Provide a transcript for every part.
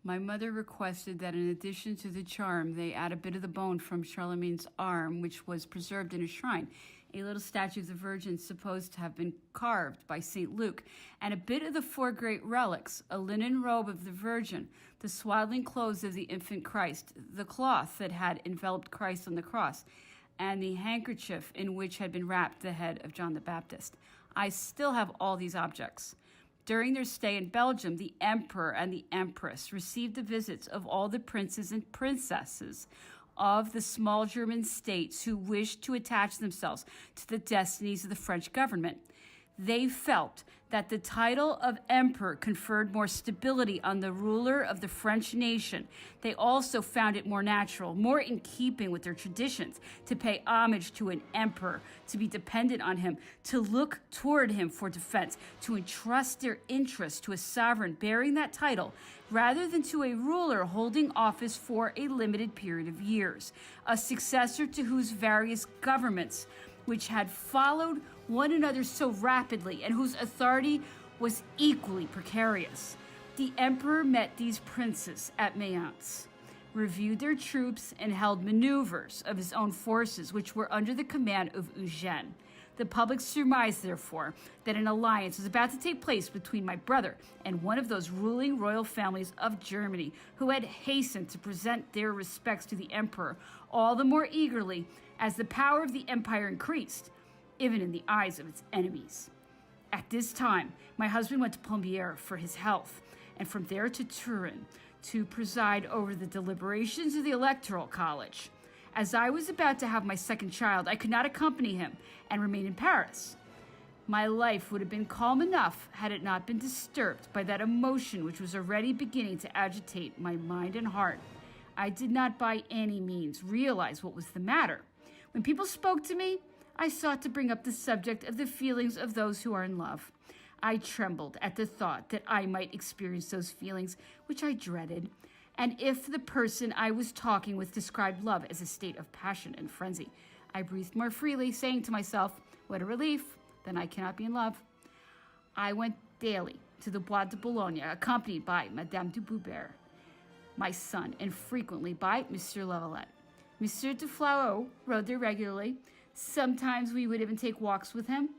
My mother requested that in addition to the charm, they add a bit of the bone from Charlemagne's arm, which was preserved in a shrine, a little statue of the Virgin supposed to have been carved by St. Luke, and a bit of the four great relics, a linen robe of the Virgin, the swaddling clothes of the infant Christ, the cloth that had enveloped Christ on the cross, and the handkerchief in which had been wrapped the head of John the Baptist. I still have all these objects. During their stay in Belgium, the emperor and the empress received the visits of all the princes and princesses of the small German states who wished to attach themselves to the destinies of the French government. They felt that the title of emperor conferred more stability on the ruler of the French nation. They also found it more natural, more in keeping with their traditions, to pay homage to an emperor, to be dependent on him, to look toward him for defense, to entrust their interests to a sovereign bearing that title, rather than to a ruler holding office for a limited period of years, a successor to whose various governments, which had followed one another so rapidly and whose authority was equally precarious. The emperor met these princes at Mayence, reviewed their troops, and held maneuvers of his own forces, which were under the command of Eugene. The public surmised, therefore, that an alliance was about to take place between my brother and one of those ruling royal families of Germany who had hastened to present their respects to the emperor, all the more eagerly as the power of the empire increased, even in the eyes of its enemies. At this time, my husband went to Plombières for his health, and from there to Turin to preside over the deliberations of the Electoral College. As I was about to have my second child, I could not accompany him and remain in Paris. My life would have been calm enough had it not been disturbed by that emotion which was already beginning to agitate my mind and heart. I did not by any means realize what was the matter. When people spoke to me, I sought to bring up the subject of the feelings of those who are in love. I trembled at the thought that I might experience those feelings which I dreaded, and if the person I was talking with described love as a state of passion and frenzy, I breathed more freely, saying to myself, what a relief, then I cannot be in love. I went daily to the Bois de Boulogne, accompanied by Madame de Boubert, my son, and frequently by Monsieur Lavalette. Monsieur de Flau rode there regularly. Sometimes we would even take walks with him.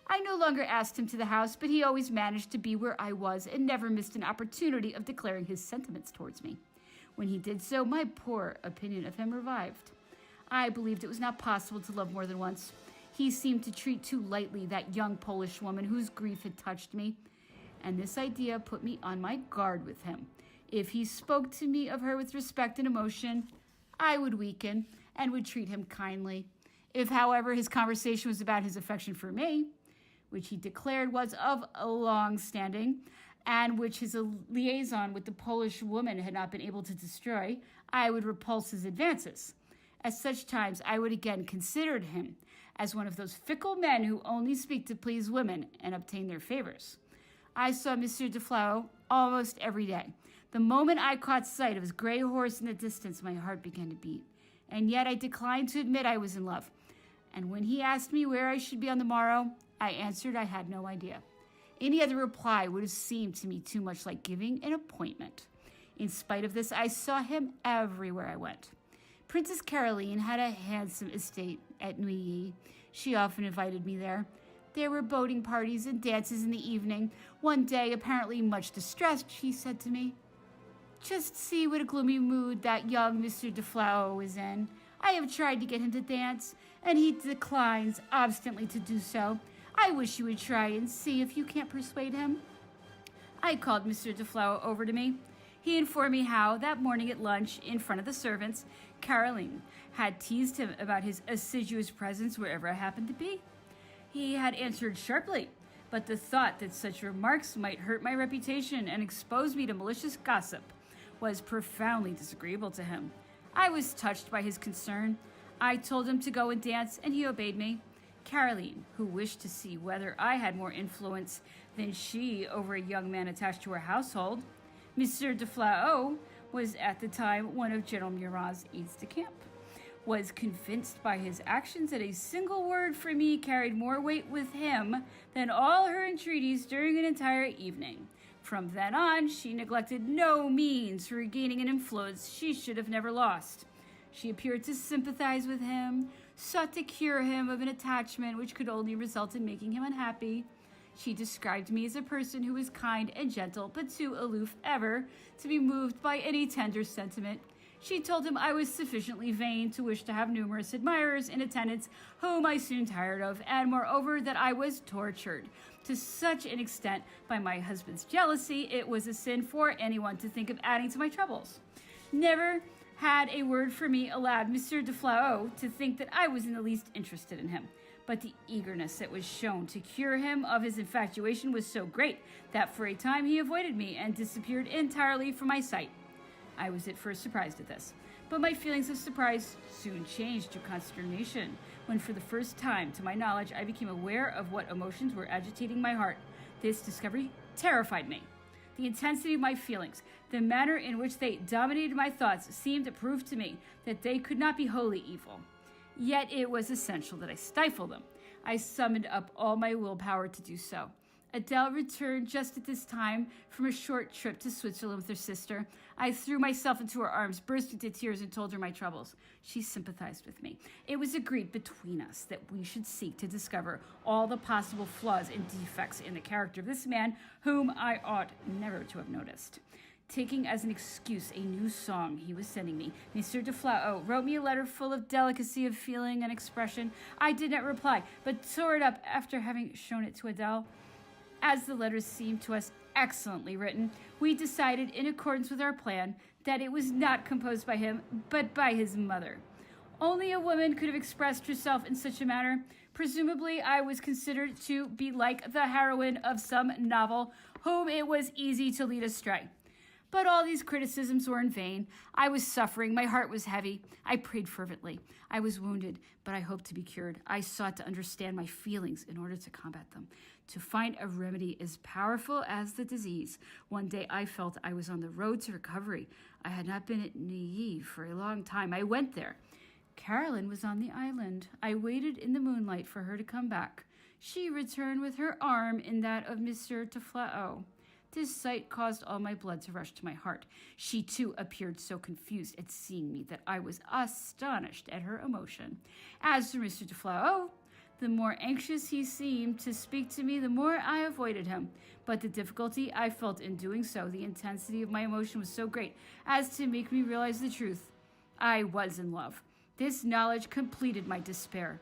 I no longer asked him to the house, but he always managed to be where I was and never missed an opportunity of declaring his sentiments towards me. When he did so, my poor opinion of him revived. I believed it was not possible to love more than once. He seemed to treat too lightly that young Polish woman whose grief had touched me, and this idea put me on my guard with him. If he spoke to me of her with respect and emotion, I would weaken and would treat him kindly. If, however, his conversation was about his affection for me, which he declared was of a long standing, and which his liaison with the Polish woman had not been able to destroy, I would repulse his advances. At such times, I would again consider him as one of those fickle men who only speak to please women and obtain their favors. I saw Monsieur de Flau almost every day. The moment I caught sight of his gray horse in the distance, my heart began to beat. And yet I declined to admit I was in love. And when he asked me where I should be on the morrow, I answered I had no idea. Any other reply would have seemed to me too much like giving an appointment. In spite of this, I saw him everywhere I went. Princess Caroline had a handsome estate at Neuilly. She often invited me there. There were boating parties and dances in the evening. One day, apparently much distressed, she said to me, "Just see what a gloomy mood that young Monsieur de Flau is in. I have tried to get him to dance, and he declines obstinately to do so. I wish you would try and see if you can't persuade him." I called Monsieur de Flau over to me. He informed me how, that morning at lunch, in front of the servants, Caroline had teased him about his assiduous presence wherever I happened to be. He had answered sharply, but the thought that such remarks might hurt my reputation and expose me to malicious gossip was profoundly disagreeable to him. I was touched by his concern. I told him to go and dance, and he obeyed me. Caroline, who wished to see whether I had more influence than she over a young man attached to her household. Monsieur de Flau was at the time one of General Murat's aides-de-camp, was convinced by his actions that a single word from me carried more weight with him than all her entreaties during an entire evening. From then on, she neglected no means for regaining an influence she should have never lost. She appeared to sympathize with him, sought to cure him of an attachment which could only result in making him unhappy. She described me as a person who was kind and gentle, but too aloof ever to be moved by any tender sentiment. She told him I was sufficiently vain to wish to have numerous admirers in attendance, whom I soon tired of, and moreover that I was tortured to such an extent by my husband's jealousy, it was a sin for anyone to think of adding to my troubles. Never had a word for me allowed Monsieur de Flahault to think that I was in the least interested in him. But the eagerness that was shown to cure him of his infatuation was so great that for a time he avoided me and disappeared entirely from my sight. I was at first surprised at this, but my feelings of surprise soon changed to consternation when for the first time, to my knowledge, I became aware of what emotions were agitating my heart. This discovery terrified me. The intensity of my feelings, the manner in which they dominated my thoughts seemed to prove to me that they could not be wholly evil. Yet it was essential that I stifle them. I summoned up all my willpower to do so. Adele returned just at this time from a short trip to Switzerland with her sister. I threw myself into her arms, burst into tears, and told her my troubles. She sympathized with me. It was agreed between us that we should seek to discover all the possible flaws and defects in the character of this man whom I ought never to have noticed. Taking as an excuse a new song he was sending me, Monsieur de Flahault wrote me a letter full of delicacy of feeling and expression. I did not reply, but tore it up after having shown it to Adele. As the letters seemed to us excellently written, we decided, in accordance with our plan, that it was not composed by him, but by his mother. Only a woman could have expressed herself in such a manner. Presumably, I was considered to be like the heroine of some novel, whom it was easy to lead astray. But all these criticisms were in vain. I was suffering. My heart was heavy. I prayed fervently. I was wounded, but I hoped to be cured. I sought to understand my feelings in order to combat them, to find a remedy as powerful as the disease. One day I felt I was on the road to recovery. I had not been at Neuilly for a long time. I went there. Caroline was on the island. I waited in the moonlight for her to come back. She returned with her arm in that of Monsieur de Flahault. This sight caused all my blood to rush to my heart. She, too, appeared so confused at seeing me that I was astonished at her emotion. As for Mr. de Flahault, the more anxious he seemed to speak to me, the more I avoided him. But the difficulty I felt in doing so, the intensity of my emotion was so great as to make me realize the truth. I was in love. This knowledge completed my despair.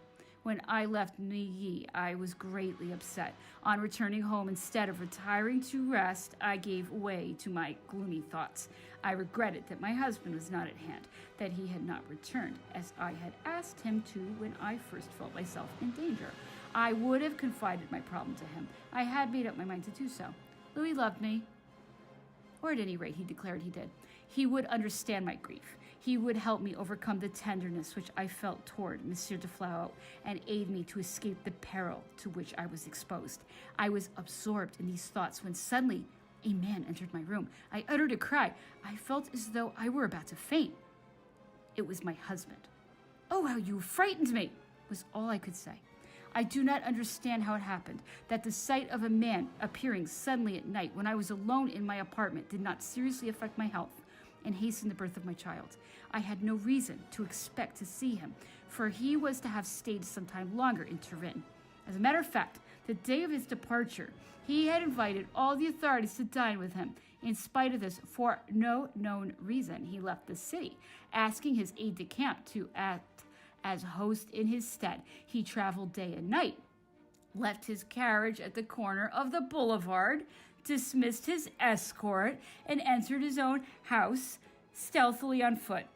When I left Neuilly, I was greatly upset. On returning home, instead of retiring to rest, I gave way to my gloomy thoughts. I regretted that my husband was not at hand, that he had not returned, as I had asked him to when I first felt myself in danger. I would have confided my problem to him. I had made up my mind to do so. Louis loved me, or at any rate, he declared he did. He would understand my grief. He would help me overcome the tenderness which I felt toward Monsieur de Flahault and aid me to escape the peril to which I was exposed. I was absorbed in these thoughts when suddenly a man entered my room. I uttered a cry. I felt as though I were about to faint. It was my husband. "Oh, how you frightened me," was all I could say. I do not understand how it happened that the sight of a man appearing suddenly at night when I was alone in my apartment did not seriously affect my health and hasten the birth of my child. I had no reason to expect to see him, for he was to have stayed some time longer in Turin. As a matter of fact, the day of his departure, he had invited all the authorities to dine with him. In spite of this, for no known reason, he left the city, asking his aide-de-camp to act as host in his stead. He traveled day and night, left his carriage at the corner of the boulevard, dismissed his escort, and entered his own house stealthily on foot.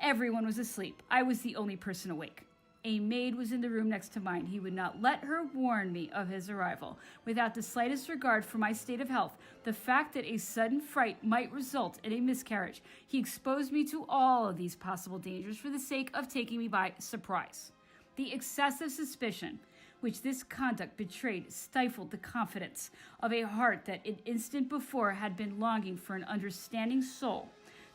Everyone was asleep. I was the only person awake. A maid was in the room next to mine. He would not let her warn me of his arrival. Without the slightest regard for my state of health, the fact that a sudden fright might result in a miscarriage, he exposed me to all of these possible dangers for the sake of taking me by surprise. The excessive suspicion which this conduct betrayed stifled the confidence of a heart that an instant before had been longing for an understanding soul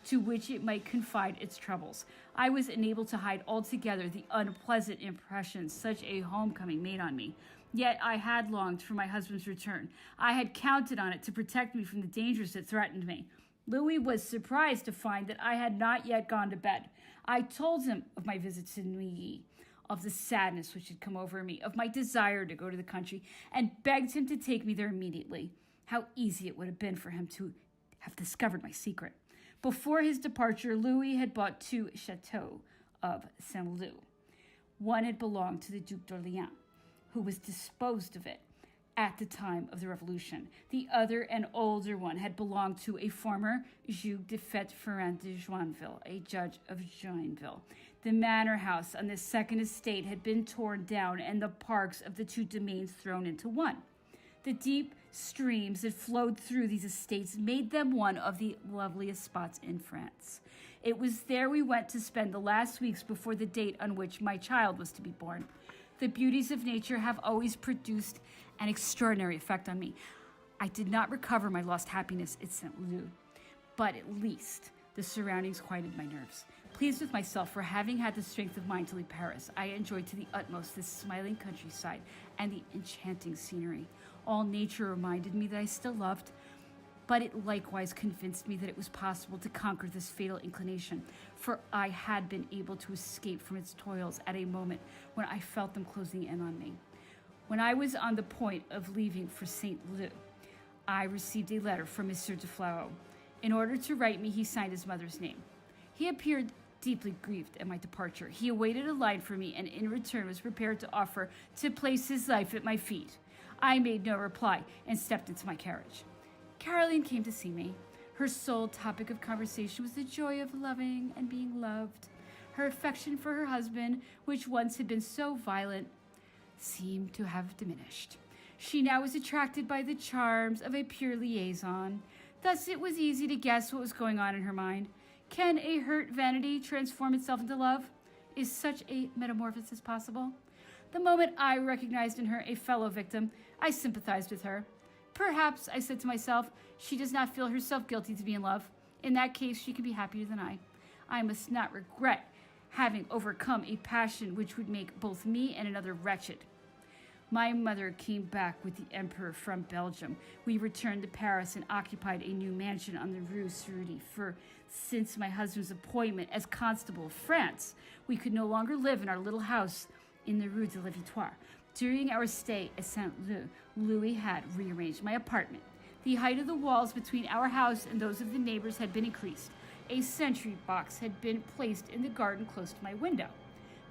to which it might confide its troubles. I was unable to hide altogether the unpleasant impression such a homecoming made on me. Yet I had longed for my husband's return. I had counted on it to protect me from the dangers that threatened me. Louis was surprised to find that I had not yet gone to bed. I told him of my visit to Neuilly, of the sadness which had come over me, of my desire to go to the country, and begged him to take me there immediately. How easy it would have been for him to have discovered my secret. Before his departure, Louis had bought 2 chateaux of Saint-Leu. One had belonged to the Duc d'Orléans, who was disposed of it at the time of the Revolution. The other, an older one, had belonged to a former Duc de Fettes-Ferrand de Joinville, a judge of Joinville. The manor house on the second estate had been torn down and the parks of the 2 domains thrown into one. The deep streams that flowed through these estates made them one of the loveliest spots in France. It was there we went to spend the last weeks before the date on which my child was to be born. The beauties of nature have always produced an extraordinary effect on me. I did not recover my lost happiness at Saint-Leu, but at least the surroundings quieted my nerves. Pleased with myself for having had the strength of mind to leave Paris, I enjoyed to the utmost this smiling countryside and the enchanting scenery. All nature reminded me that I still loved, but it likewise convinced me that it was possible to conquer this fatal inclination, for I had been able to escape from its toils at a moment when I felt them closing in on me. When I was on the point of leaving for Saint-Leu, I received a letter from Monsieur de Flahault. In order to write me, he signed his mother's name. He appeared deeply grieved at my departure. He awaited a line from me and in return was prepared to offer to place his life at my feet. I made no reply and stepped into my carriage. Caroline came to see me. Her sole topic of conversation was the joy of loving and being loved. Her affection for her husband, which once had been so violent, seemed to have diminished. She now was attracted by the charms of a pure liaison. Thus it was easy to guess what was going on in her mind. Can a hurt vanity transform itself into love? Is such a metamorphosis possible? The moment I recognized in her a fellow victim, I sympathized with her. Perhaps, I said to myself, she does not feel herself guilty to be in love. In that case, she can be happier than I. I must not regret having overcome a passion which would make both me and another wretched. My mother came back with the Emperor from Belgium. We returned to Paris and occupied a new mansion on the Rue Ceruti, for since my husband's appointment as Constable of France, we could no longer live in our little house in the Rue de la Victoire. During our stay at Saint-Leu, Louis had rearranged my apartment. The height of the walls between our house and those of the neighbors had been increased. A sentry box had been placed in the garden close to my window.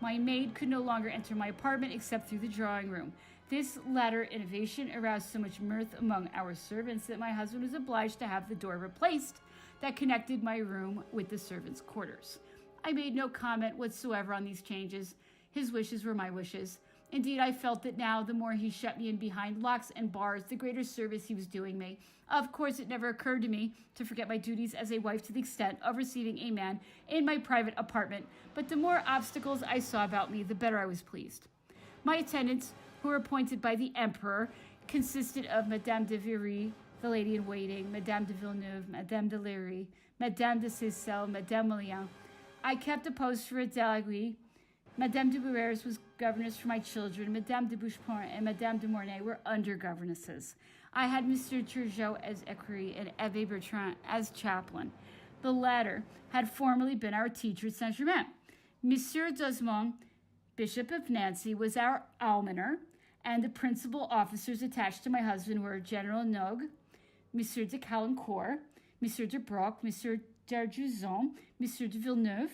My maid could no longer enter my apartment except through the drawing room. This latter innovation aroused so much mirth among our servants that my husband was obliged to have the door replaced that connected my room with the servants' quarters. I made no comment whatsoever on these changes. His wishes were my wishes. Indeed, I felt that now, the more he shut me in behind locks and bars, the greater service he was doing me. Of course, it never occurred to me to forget my duties as a wife to the extent of receiving a man in my private apartment, but the more obstacles I saw about me, the better I was pleased. My attendants, who were appointed by the Emperor, consisted of Madame de Viry, the lady-in-waiting, Madame de Villeneuve, Madame de Léry, Madame de Seyssel, Madame Moulin. I kept a post for Adelaide. Madame de Bouillers was governess for my children. Madame de Bouchepont and Madame de Mornay were under-governesses. I had Monsieur Turgot as equerry and Abbé Bertrand as chaplain. The latter had formerly been our teacher at Saint-Germain. Monsieur d'Osmond, Bishop of Nancy, was our almoner, and the principal officers attached to my husband were General Nogue, Monsieur de Caulaincourt, Monsieur de Broc, Monsieur d'Arjouzon, Monsieur de Villeneuve.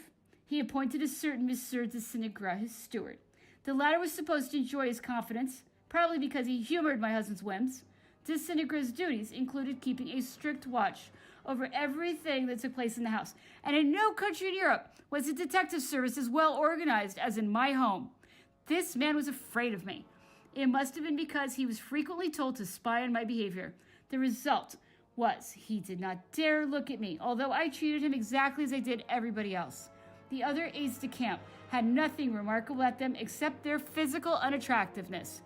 He appointed a certain Monsieur de Sinigre his steward. The latter was supposed to enjoy his confidence, probably because he humored my husband's whims. De Sinigre's duties included keeping a strict watch over everything that took place in the house, and in no country in Europe was the detective service as well organized as in my home. This man was afraid of me. It must have been because he was frequently told to spy on my behavior. The result was he did not dare look at me, although I treated him exactly as I did everybody else. The other aides-de-camp had nothing remarkable at them except their physical unattractiveness.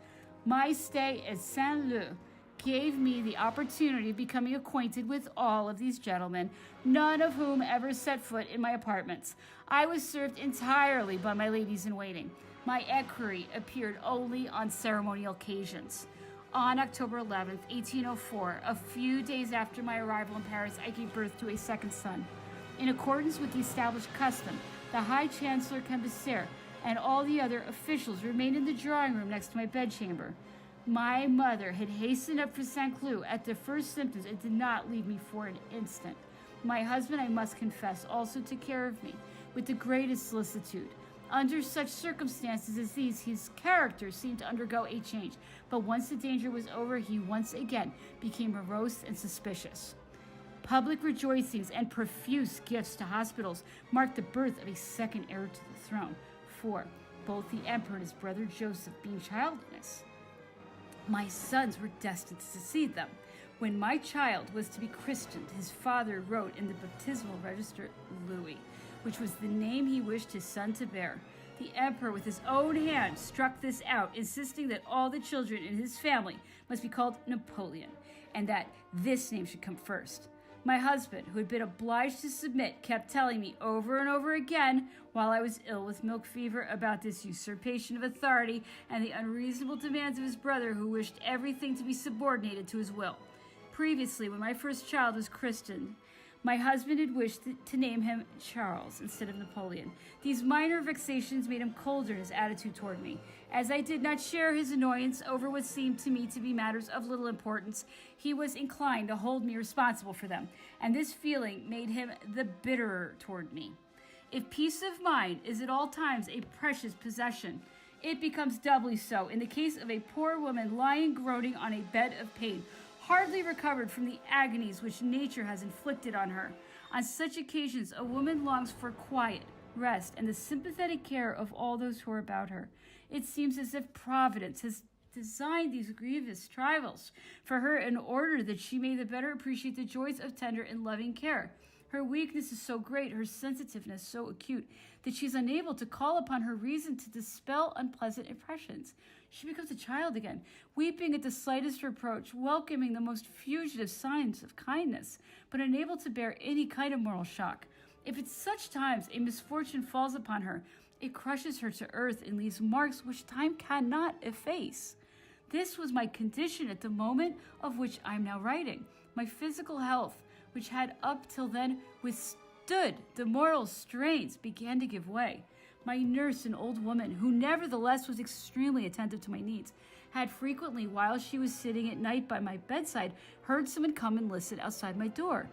My stay at Saint-Leu gave me the opportunity of becoming acquainted with all of these gentlemen, none of whom ever set foot in my apartments. I was served entirely by my ladies-in-waiting. My equerry appeared only on ceremonial occasions. On October 11th, 1804, a few days after my arrival in Paris, I gave birth to a second son. In accordance with the established custom, the High Chancellor Cambaceres and all the other officials remained in the drawing room next to my bedchamber. My mother had hastened up for St. Cloud at the first symptoms and did not leave me for an instant. My husband, I must confess, also took care of me with the greatest solicitude. Under such circumstances as these, his character seemed to undergo a change, but once the danger was over, he once again became morose and suspicious. Public rejoicings and profuse gifts to hospitals marked the birth of a second heir to the throne, for both the emperor and his brother Joseph being childless, my sons were destined to succeed them. When my child was to be christened, his father wrote in the baptismal register Louis, which was the name he wished his son to bear. The emperor, with his own hand, struck this out, insisting that all the children in his family must be called Napoleon, and that this name should come first. My husband, who had been obliged to submit, kept telling me over and over again, while I was ill with milk fever, about this usurpation of authority and the unreasonable demands of his brother, who wished everything to be subordinated to his will. Previously, when my first child was christened, my husband had wished to name him Charles instead of Napoleon. These minor vexations made him colder in his attitude toward me. As I did not share his annoyance over what seemed to me to be matters of little importance, he was inclined to hold me responsible for them, and this feeling made him the bitterer toward me. If peace of mind is at all times a precious possession, it becomes doubly so in the case of a poor woman lying groaning on a bed of pain, hardly recovered from the agonies which nature has inflicted on her. On such occasions, a woman longs for quiet, rest, and the sympathetic care of all those who are about her. It seems as if Providence has designed these grievous trials for her in order that she may the better appreciate the joys of tender and loving care. Her weakness is so great, her sensitiveness so acute, that she is unable to call upon her reason to dispel unpleasant impressions. She becomes a child again, weeping at the slightest reproach, welcoming the most fugitive signs of kindness, but unable to bear any kind of moral shock. If at such times a misfortune falls upon her, it crushes her to earth and leaves marks which time cannot efface. This was my condition at the moment of which I am now writing. My physical health, which had up till then withstood the moral strains, began to give way. My nurse, an old woman, who nevertheless was extremely attentive to my needs, had frequently, while she was sitting at night by my bedside, heard someone come and listen outside my door.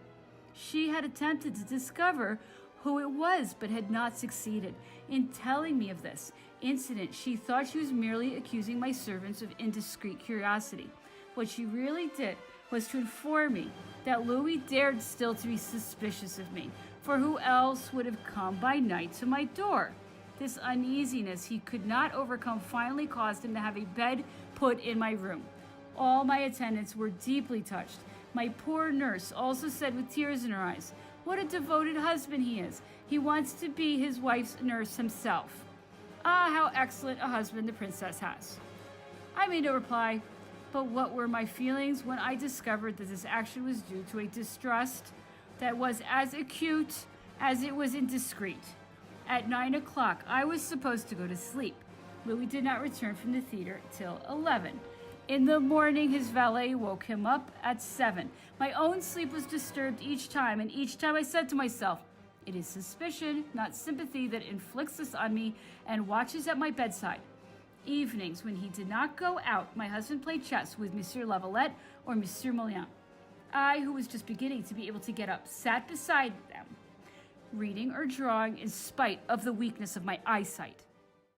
She had attempted to discover who it was, but had not succeeded. In telling me of this incident, she thought she was merely accusing my servants of indiscreet curiosity. What she really did was to inform me that Louis dared still to be suspicious of me, for who else would have come by night to my door? This uneasiness he could not overcome finally caused him to have a bed put in my room. All my attendants were deeply touched. My poor nurse also said with tears in her eyes, "What a devoted husband he is. He wants to be his wife's nurse himself. Ah, how excellent a husband the princess has." I made no reply, but what were my feelings when I discovered that this action was due to a distrust that was as acute as it was indiscreet. At 9 o'clock, I was supposed to go to sleep. Louis did not return from the theater till 11. In the morning, his valet woke him up at 7. My own sleep was disturbed each time, and each time I said to myself, "It is suspicion, not sympathy, that inflicts this on me and watches at my bedside." Evenings, when he did not go out, my husband played chess with Monsieur Lavalette or Monsieur Moulin. I, who was just beginning to be able to get up, sat beside them, reading or drawing in spite of the weakness of my eyesight.